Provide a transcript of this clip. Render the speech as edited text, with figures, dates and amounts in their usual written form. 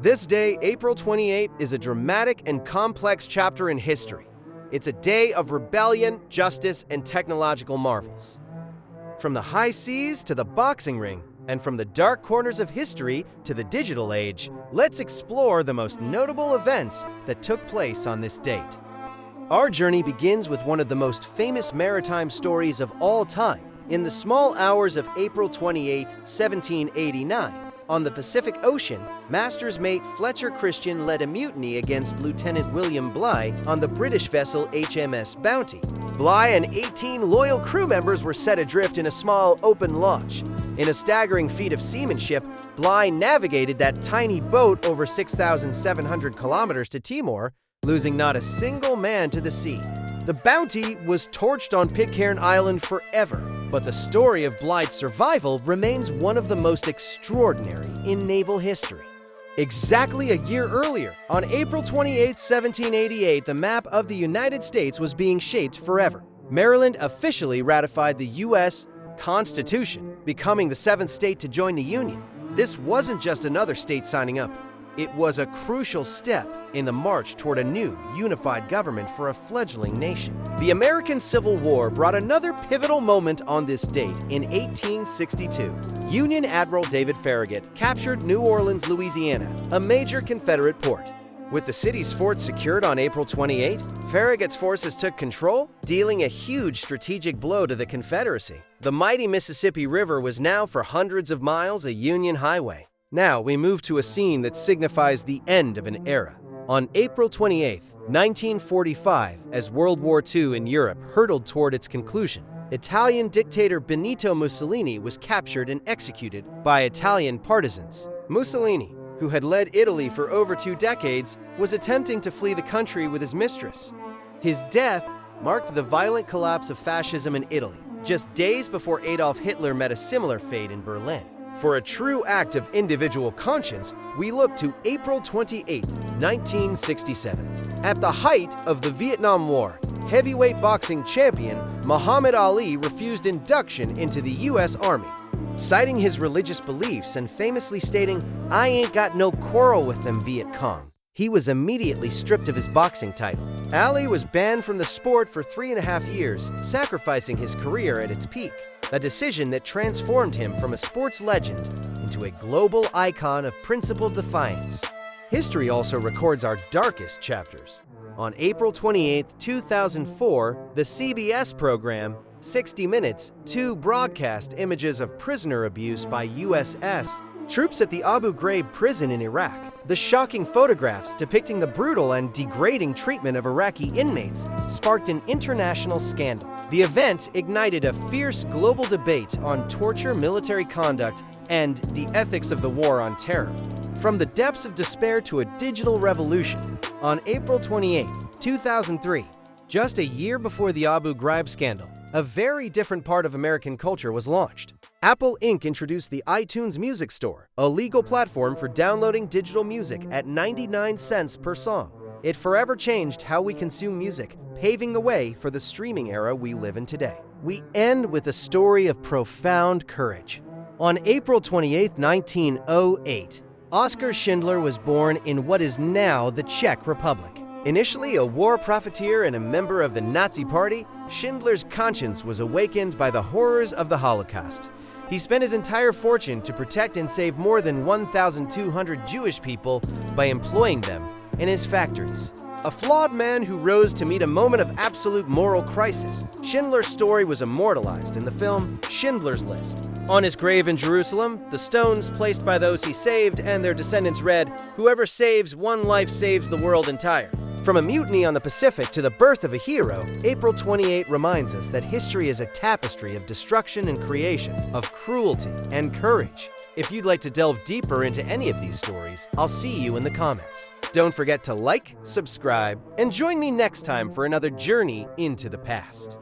This day, April 28, is a dramatic and complex chapter in history. It's a day of rebellion, justice, and technological marvels. From the high seas to the boxing ring, and from the dark corners of history to the digital age, let's explore the most notable events that took place on this date. Our journey begins with one of the most famous maritime stories of all time. In the small hours of April 28, 1789, on the Pacific Ocean, Master's Mate Fletcher Christian led a mutiny against Lieutenant William Bligh on the British vessel HMS Bounty. Bligh and 18 loyal crew members were set adrift in a small open launch. In a staggering feat of seamanship, Bligh navigated that tiny boat over 6,700 kilometers to Timor, losing not a single man to the sea. The Bounty was torched on Pitcairn Island forever, but the story of Bligh's survival remains one of the most extraordinary in naval history. Exactly a year earlier, on April 28, 1788, the map of the United States was being shaped forever. Maryland officially ratified the U.S. Constitution, becoming the seventh state to join the Union. This wasn't just another state signing up. It was a crucial step in the march toward a new, unified government for a fledgling nation. The American Civil War brought another pivotal moment on this date in 1862. Union Admiral David Farragut captured New Orleans, Louisiana, a major Confederate port. With the city's forts secured on April 28, Farragut's forces took control, dealing a huge strategic blow to the Confederacy. The mighty Mississippi River was now for hundreds of miles a Union highway. Now we move to a scene that signifies the end of an era. On April 28, 1945, as World War II in Europe hurtled toward its conclusion, Italian dictator Benito Mussolini was captured and executed by Italian partisans. Mussolini, who had led Italy for over 2 decades, was attempting to flee the country with his mistress. His death marked the violent collapse of fascism in Italy, just days before Adolf Hitler met a similar fate in Berlin. For a true act of individual conscience, we look to April 28, 1967. At the height of the Vietnam War, heavyweight boxing champion Muhammad Ali refused induction into the U.S. Army, citing his religious beliefs and famously stating, "I ain't got no quarrel with them Viet Cong." He was immediately stripped of his boxing title. Ali was banned from the sport for 3.5 years, sacrificing his career at its peak, a decision that transformed him from a sports legend into a global icon of principled defiance. History also records our darkest chapters. On April 28, 2004, the CBS program 60 Minutes 2 broadcast images of prisoner abuse by USS troops at the Abu Ghraib prison in Iraq. The shocking photographs depicting the brutal and degrading treatment of Iraqi inmates sparked an international scandal. The event ignited a fierce global debate on torture, military conduct, and the ethics of the war on terror. From the depths of despair to a digital revolution, on April 28, 2003, just a year before the Abu Ghraib Scandal, a very different part of American culture was launched. Apple Inc. introduced the iTunes Music Store, a legal platform for downloading digital music at 99 cents per song. It forever changed how we consume music, paving the way for the streaming era we live in today. We end with a story of profound courage. On April 28, 1908, Oskar Schindler was born in what is now the Czech Republic. Initially a war profiteer and a member of the Nazi Party, Schindler's conscience was awakened by the horrors of the Holocaust. He spent his entire fortune to protect and save more than 1,200 Jewish people by employing them in his factories. A flawed man who rose to meet a moment of absolute moral crisis, Schindler's story was immortalized in the film Schindler's List. On his grave in Jerusalem, the stones placed by those he saved and their descendants read, "Whoever saves one life saves the world entire." From a mutiny on the Pacific to the birth of a hero, April 28 reminds us that history is a tapestry of destruction and creation, of cruelty and courage. If you'd like to delve deeper into any of these stories, I'll see you in the comments. Don't forget to like, subscribe, and join me next time for another journey into the past.